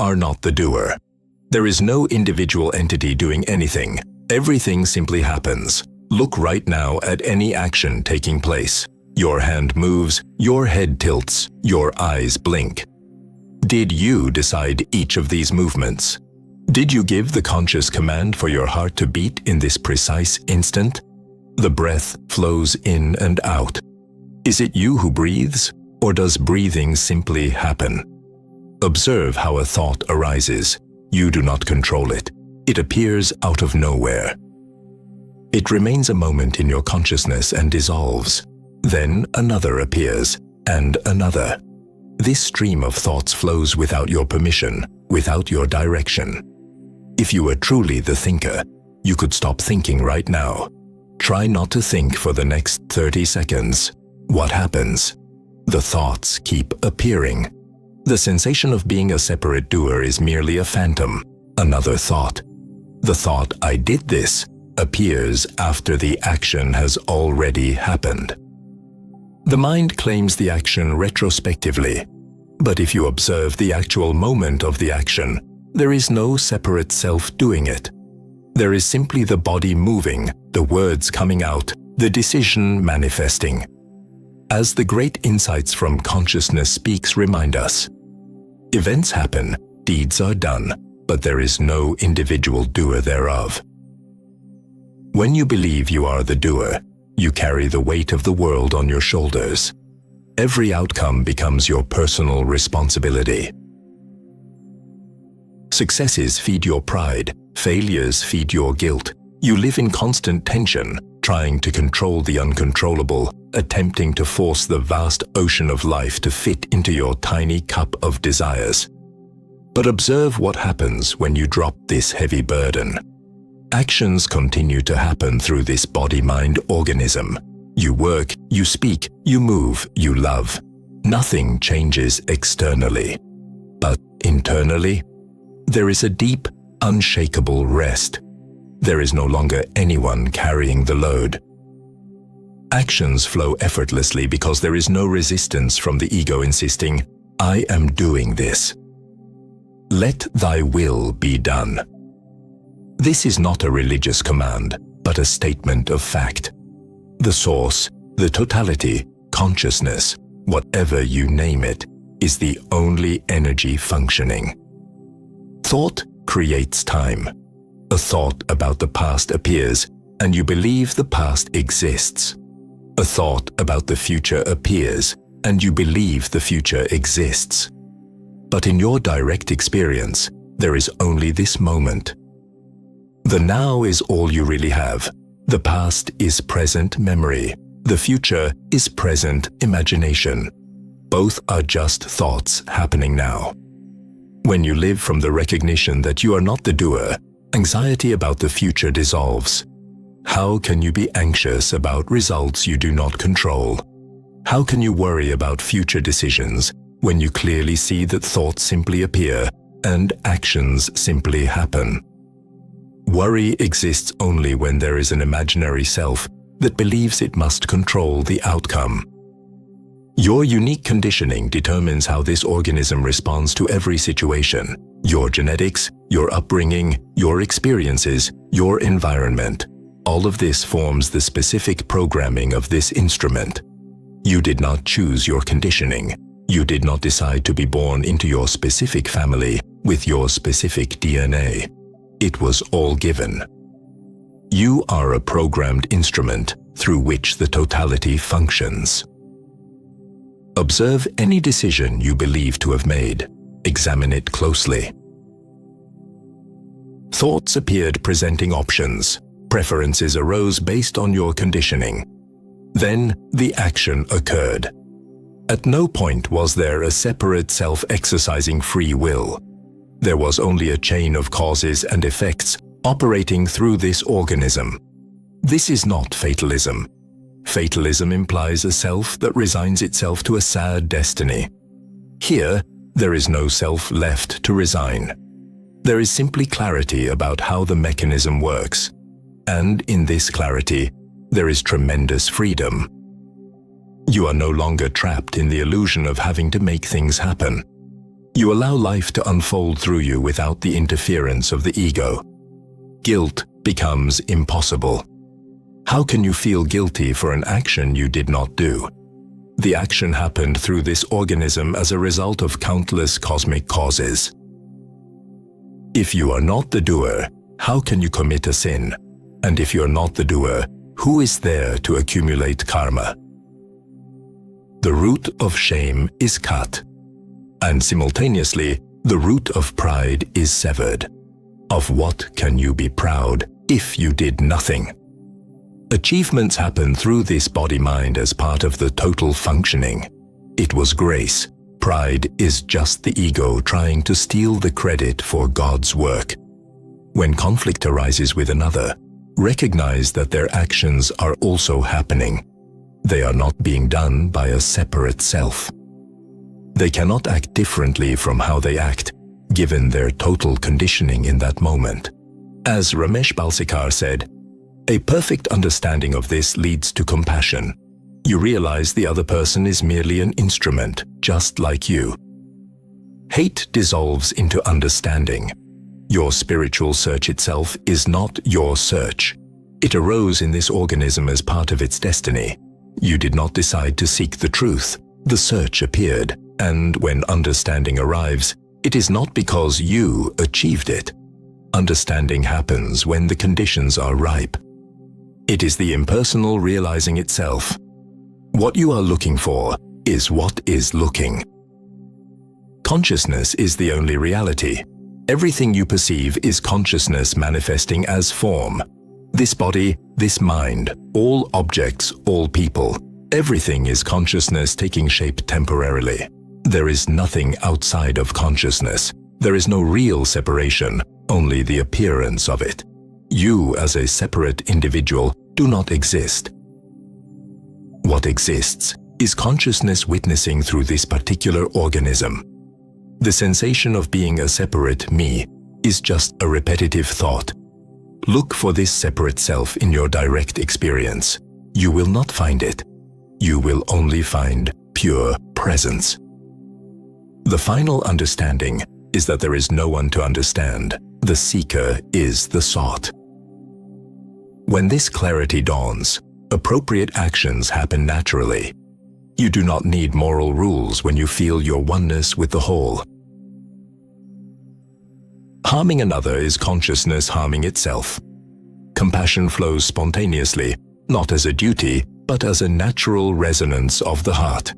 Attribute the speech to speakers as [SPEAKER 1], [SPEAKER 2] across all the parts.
[SPEAKER 1] are not the doer. There is no individual entity doing anything. Everything simply happens. Look right now at any action taking place. Your hand moves, your head tilts, your eyes blink. Did you decide each of these movements? Did you give the conscious command for your heart to beat in this precise instant? The breath flows in and out. Is it you who breathes, or does breathing simply happen? Observe how a thought arises. You do not control it. It appears out of nowhere. It remains a moment in your consciousness and dissolves. Then another appears, and another. This stream of thoughts flows without your permission, without your direction. If you were truly the thinker, you could stop thinking right now. Try not to think for the next 30 seconds. What happens? The thoughts keep appearing. The sensation of being a separate doer is merely a phantom, another thought. The thought, "I did this," appears after the action has already happened. The mind claims the action retrospectively, but if you observe the actual moment of the action, there is no separate self doing it. There is simply the body moving, the words coming out, the decision manifesting. As the great insights from consciousness speaks remind us, events happen, deeds are done, but there is no individual doer thereof. When you believe you are the doer, you carry the weight of the world on your shoulders. Every outcome becomes your personal responsibility. Successes feed your pride, failures feed your guilt. You live in constant tension, trying to control the uncontrollable, attempting to force the vast ocean of life to fit into your tiny cup of desires. But observe what happens when you drop this heavy burden. Actions continue to happen through this body-mind organism. You work, you speak, you move, you love. Nothing changes externally. But internally, there is a deep, unshakable rest. There is no longer anyone carrying the load. Actions flow effortlessly because there is no resistance from the ego insisting, "I am doing this." Let thy will be done. This is not a religious command, but a statement of fact. The source, the totality, consciousness, whatever you name it, is the only energy functioning. Thought creates time. A thought about the past appears, and you believe the past exists. A thought about the future appears, and you believe the future exists. But in your direct experience, there is only this moment. The now is all you really have. The past is present memory. The future is present imagination. Both are just thoughts happening now. When you live from the recognition that you are not the doer, anxiety about the future dissolves. How can you be anxious about results you do not control? How can you worry about future decisions when you clearly see that thoughts simply appear and actions simply happen? Worry exists only when there is an imaginary self that believes it must control the outcome. Your unique conditioning determines how this organism responds to every situation. Your genetics, your upbringing, your experiences, your environment. All of this forms the specific programming of this instrument. You did not choose your conditioning. You did not decide to be born into your specific family with your specific DNA. It was all given. You are a programmed instrument through which the totality functions. Observe any decision you believe to have made. Examine it closely. Thoughts appeared presenting options. Preferences arose based on your conditioning. Then the action occurred. At no point was there a separate self exercising free will. There was only a chain of causes and effects operating through this organism. This is not fatalism. Fatalism implies a self that resigns itself to a sad destiny. Here, there is no self left to resign. There is simply clarity about how the mechanism works. And in this clarity, there is tremendous freedom. You are no longer trapped in the illusion of having to make things happen. You allow life to unfold through you without the interference of the ego. Guilt becomes impossible. How can you feel guilty for an action you did not do? The action happened through this organism as a result of countless cosmic causes. If you are not the doer, how can you commit a sin? And if you are not the doer, who is there to accumulate karma? The root of shame is cut, and simultaneously, the root of pride is severed. Of what can you be proud if you did nothing? Achievements happen through this body-mind as part of the total functioning. It was grace. Pride is just the ego trying to steal the credit for God's work. When conflict arises with another, recognize that their actions are also happening. They are not being done by a separate self. They cannot act differently from how they act, given their total conditioning in that moment. As Ramesh Balsekar said, a perfect understanding of this leads to compassion. You realize the other person is merely an instrument, just like you. Hate dissolves into understanding. Your spiritual search itself is not your search. It arose in this organism as part of its destiny. You did not decide to seek the truth. The search appeared, and when understanding arrives, it is not because you achieved it. Understanding happens when the conditions are ripe. It is the impersonal realizing itself. What you are looking for is what is looking. Consciousness is the only reality. Everything you perceive is consciousness manifesting as form. This body, this mind, all objects, all people, everything is consciousness taking shape temporarily. There is nothing outside of consciousness. There is no real separation, only the appearance of it. You, as a separate individual, do not exist. What exists is consciousness witnessing through this particular organism. The sensation of being a separate me is just a repetitive thought. Look for this separate self in your direct experience. You will not find it. You will only find pure presence. The final understanding is that there is no one to understand. The seeker is the sought. When this clarity dawns, appropriate actions happen naturally. You do not need moral rules when you feel your oneness with the whole. Harming another is consciousness harming itself. Compassion flows spontaneously, not as a duty, but as a natural resonance of the heart.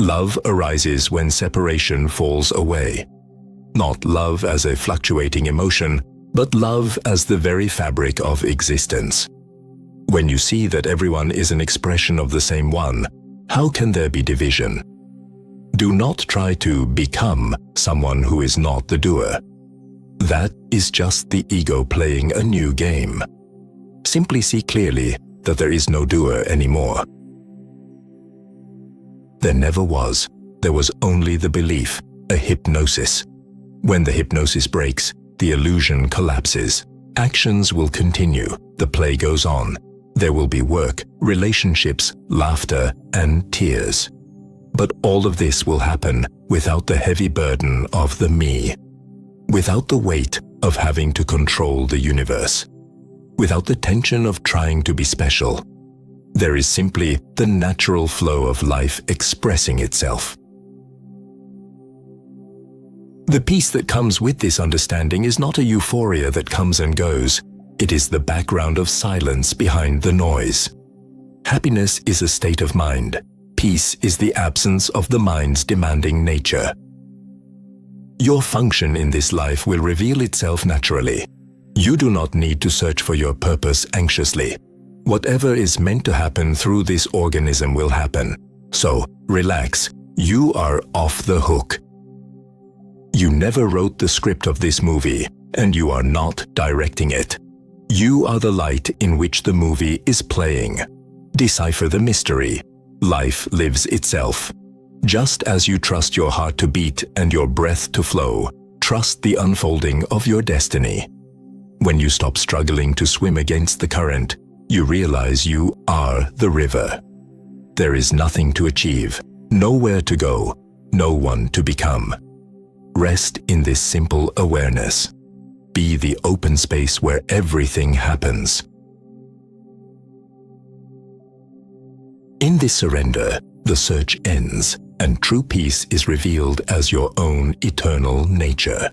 [SPEAKER 1] Love arises when separation falls away. Not love as a fluctuating emotion, but love as the very fabric of existence. When you see that everyone is an expression of the same one, how can there be division? Do not try to become someone who is not the doer. That is just the ego playing a new game. Simply see clearly that there is no doer anymore. There never was. There was only the belief, a hypnosis. When the hypnosis breaks, the illusion collapses. Actions will continue. The play goes on. There will be work, relationships, laughter, and tears. But all of this will happen without the heavy burden of the me, without the weight of having to control the universe, without the tension of trying to be special. There is simply the natural flow of life expressing itself. The peace that comes with this understanding is not a euphoria that comes and goes. It is the background of silence behind the noise. Happiness is a state of mind. Peace is the absence of the mind's demanding nature. Your function in this life will reveal itself naturally. You do not need to search for your purpose anxiously. Whatever is meant to happen through this organism will happen. So, relax. You are off the hook. You never wrote the script of this movie, and you are not directing it. You are the light in which the movie is playing. Decipher the mystery. Life lives itself. Just as you trust your heart to beat and your breath to flow, trust the unfolding of your destiny. When you stop struggling to swim against the current, you realize you are the river. There is nothing to achieve, nowhere to go, no one to become. Rest in this simple awareness. Be the open space where everything happens. In this surrender, the search ends, and true peace is revealed as your own eternal nature.